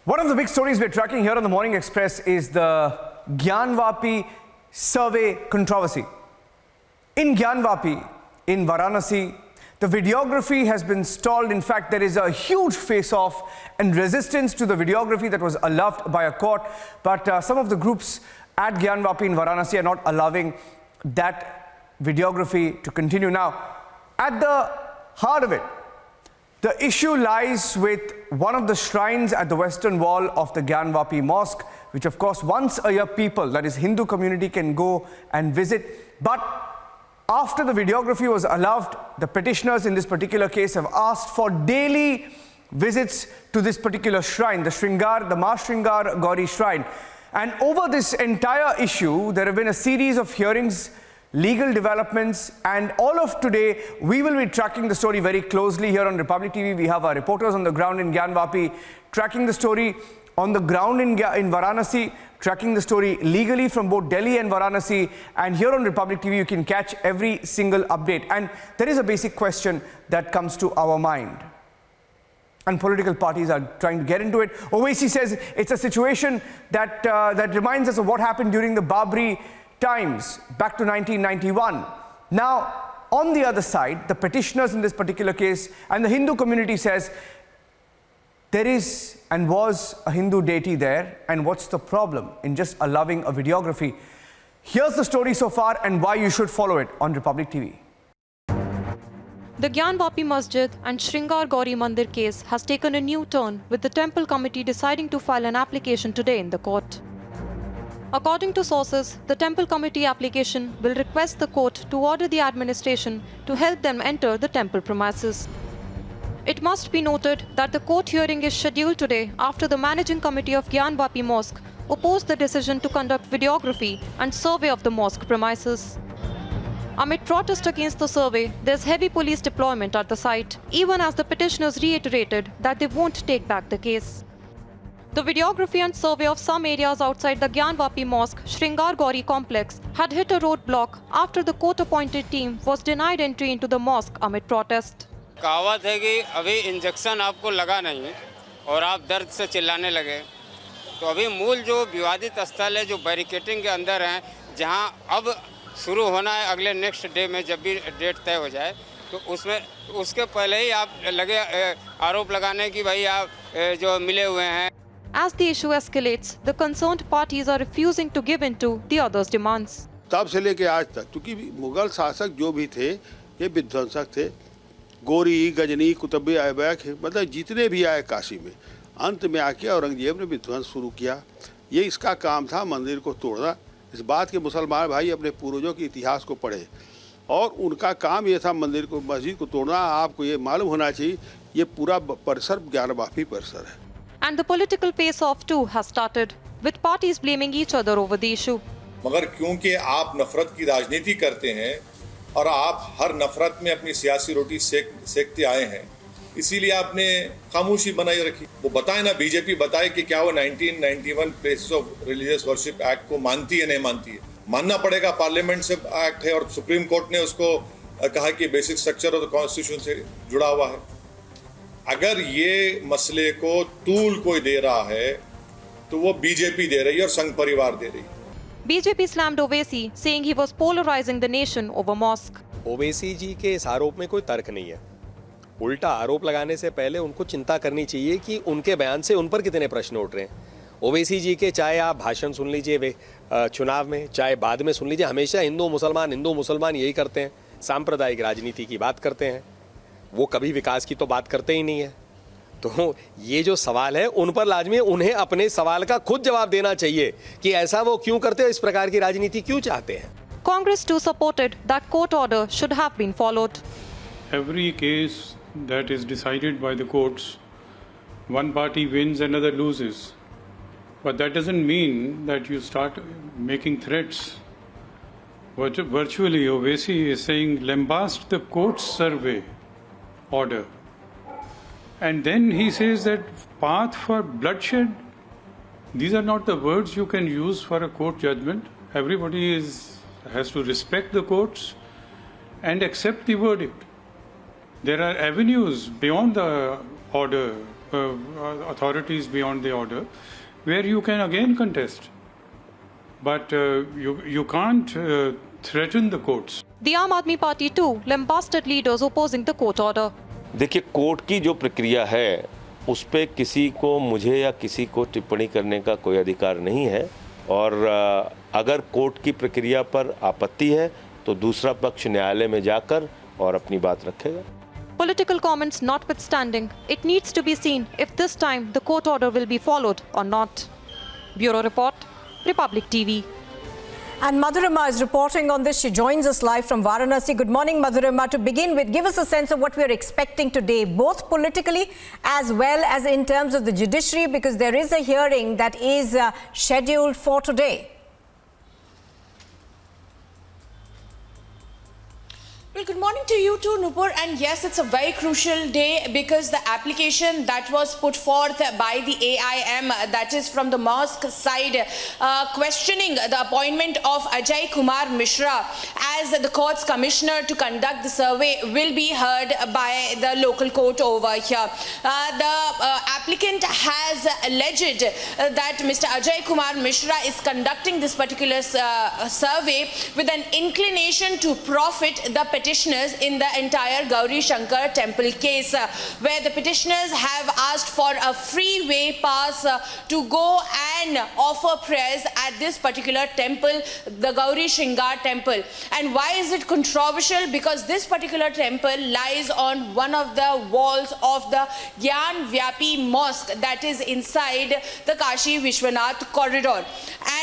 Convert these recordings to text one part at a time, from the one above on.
One of the big stories we're tracking here on the Morning Express is the Gyanvapi survey controversy. In Gyanvapi, in Varanasi, the videography has been stalled. In fact, there is a huge face-off and resistance to the videography that was allowed by a court. But some of the groups at Gyanvapi in Varanasi are not allowing that videography to continue. Now, at the heart of it, the issue lies with one of the shrines at the western wall of the Gyanvapi Mosque, which of course once a year people, that is Hindu community, can go and visit. But after the videography was allowed, the petitioners in this particular case have asked for daily visits to this particular shrine, the Ma Shringar Gauri shrine. And over this entire issue, there have been a series of hearings, legal developments, and all of today we will be tracking the story very closely here on Republic TV. We have our reporters on the ground in Gyanvapi tracking the story on the ground in Varanasi, tracking the story legally from both Delhi and Varanasi, and here on Republic TV you can catch every single update. And there is a basic question that comes to our mind, and political parties are trying to get into it. Owaisi says it's a situation that reminds us of what happened during the Babri times back to 1991. Now, on the other side, the petitioners in this particular case and the Hindu community says there is and was a Hindu deity there, and what's the problem in just allowing a videography? Here's the story so far and why you should follow it on Republic TV. The Gyanvapi Masjid and Shringar Gauri Mandir case has taken a new turn, with the temple committee deciding to file an application today in the court. According to sources, the temple committee application will request the court to order the administration to help them enter the temple premises. It must be noted that the court hearing is scheduled today after the managing committee of Gyanvapi Mosque opposed the decision to conduct videography and survey of the mosque premises. Amid protest against the survey, there's heavy police deployment at the site, even as the petitioners reiterated that they won't take back the case. The videography and survey of some areas outside the Gyanvapi Mosque Shringar Gauri complex had hit a roadblock after the court-appointed team was denied entry into the mosque amid protest. कहावत है कि अभी injection आपको लगा नहीं और आप दर्द से चिल्लाने लगे, तो अभी मूल जो विवादित स्थल है, जो बैरिकेटिंग के अंदर हैं, जहां अब शुरू होना है अगले नेक्स्ट डे में, जब भी डेट तय हो जाए, तो उसमें उसके पहले ही आप लगे आरोप लगाने की भाई आप जो मिले हुए हैं. As the issue escalates, the concerned parties are refusing to give in to the others' demands. तब से लेके आज तक, क्योंकि मुगल शासक जो भी थे ये विध्वंसक थे, गोरी, गजनी, कुतुब ऐबक, मतलब जितने भी आए काशी में, अंत में आके औरंगजेब ने विध्वंस शुरू किया. ये इसका काम था, मंदिर को तोड़ना. इस बात के मुसलमान भाई अपने पूर्वजों के इतिहास को पढ़े, और उनका काम ये था मंदिर को, मस्जिद को तोड़ना. आपको ये मालूम होना चाहिए ये पूरा परिसर ज्ञानवापी परिसर है. And the political face-off too has started, with parties blaming each other over the issue. मगर क्योंकि आप नफरत की राजनीति करते हैं और आप हर नफरत में अपनी सियासी रोटी सेकते आए हैं, इसीलिए आपने खामोशी बनाई रखी. वो बताए ना, बीजेपी बताए कि क्या वो 1991 places of religious worship act को मानती है, नहीं मानती है. मानना पड़ेगा, पार्लियामेंट से एक्ट है और सुप्रीम कोर्ट ने उसको कहा कि basic structure of the constitution से जुड़ा हुआ है. अगर ये मसले को तूल कोई दे रहा है तो वो बीजेपी दे रही है और संघ परिवार दे रही है. BJP slammed Owaisi, saying he was polarizing the nation over mosque. Owaisi जी के इस आरोप में कोई तर्क नहीं है. उल्टा आरोप लगाने से पहले उनको चिंता करनी चाहिए कि उनके बयान से उन पर कितने प्रश्न उठ रहे हैं. ओवैसी जी के चाहे आप भाषण सुन लीजिए वे चुनाव में, चाहे बाद में सुन लीजिए, हमेशा हिंदू मुसलमान यही करते हैं, सांप्रदायिक राजनीति की बात करते हैं. वो कभी विकास की तो बात करते ही नहीं है. तो ये जो सवाल है उन पर लाजमी उन्हें अपने सवाल का खुद जवाब देना चाहिए कि ऐसा वो क्यों करते हैं, इस प्रकार की राजनीति क्यों चाहते हैं. Congress too supported that court order should have been followed. Every case that is decided by the courts, one party wins, another loses. But that doesn't mean that you start making threats. Virtually, Owaisi is saying, lambast the court's survey order. And then he says that path for bloodshed, these are not the words you can use for a court judgment. Everybody has to respect the courts and accept the verdict. There are avenues beyond the order authorities beyond the order, where you can again contest. But you can't threaten the courts. The Aam Aadmi Party too lambasted leaders opposing the court order. देखिए, court की जो प्रक्रिया है उस पे किसी को, मुझे या किसी को टिप्पणी करने का कोई अधिकार नहीं है, और अगर कोर्ट की प्रक्रिया पर आपत्ति है तो दूसरा पक्ष न्यायालय में जाकर और अपनी बात रखेगा. Political comments notwithstanding, it needs to be seen if this time the court order will be followed or not. Bureau Report, Republic TV. And Madhurima is reporting on this. She joins us live from Varanasi. Good morning, Madhurima. To begin with, give us a sense of what we are expecting today, both politically as well as in terms of the judiciary, because there is a hearing that is scheduled for today. Well, good morning to you too, Nupur. And yes, it's a very crucial day because the application that was put forth by the AIM, that is from the Mosque side, questioning the appointment of Ajay Kumar Mishra as the court's commissioner to conduct the survey, will be heard by the local court over here. The applicant has alleged that Mr. Ajay Kumar Mishra is conducting this particular survey with an inclination to profit the petitioners in the entire Gauri Shankar temple case, where the petitioners have asked for a freeway pass to go and offer prayers at this particular temple, the Gauri Shankar temple. And why is it controversial? Because this particular temple lies on one of the walls of the Gyanvapi Mosque that is inside the Kashi Vishwanath corridor,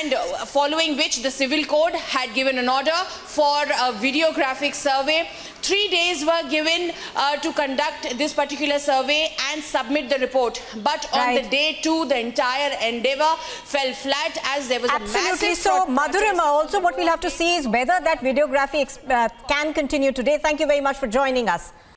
and following which the civil code had given an order for a videographic survey. 3 days were given to conduct this particular survey and submit the report. But on the day 2, the entire endeavor fell flat as there was a massive... So, Madhurima, also what we'll have to see is whether that videography can continue today. Thank you very much for joining us.